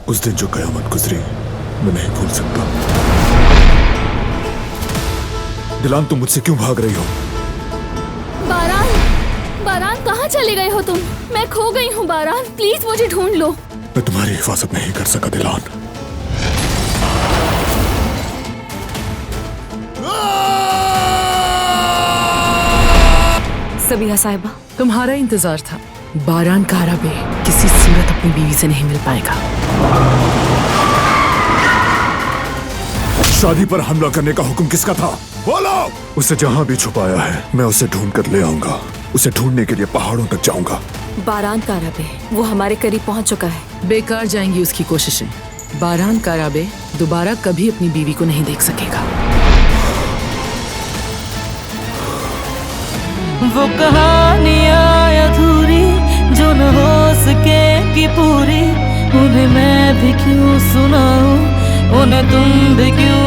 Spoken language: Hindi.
उस दिन जो कयामत गुजरी मैं नहीं भूल सकता। दिलान, तुम मुझसे क्यों भाग रही हो? बारान, बारान कहाँ चले गए हो तुम? मैं खो गई हूँ बारान, प्लीज मुझे ढूंढ लो। मैं तुम्हारी हिफाजत नहीं कर सका दिलान। सबिया साहिबा, तुम्हारा इंतजार था। बारान काराबे किसी सूरत अपनी बीवी से नहीं मिल पाएगा। शादी पर हमला करने का हुक्म किसका था? बोलो। उसे जहाँ भी छुपाया है मैं उसे ढूंढ कर ले आऊंगा। उसे ढूंढने के लिए पहाड़ों तक जाऊंगा। बारान काराबे वो हमारे करीब पहुंच चुका है। बेकार जाएंगी उसकी कोशिशें। बारान काराबे दोबारा कभी अपनी बीवी को नहीं देख सकेगा। वो कहानियाँ अधूरी जो न हो सकेगी पूरी, उन्हें मैं भी क्यों सुनाऊं, उन्हें तुम भी क्यों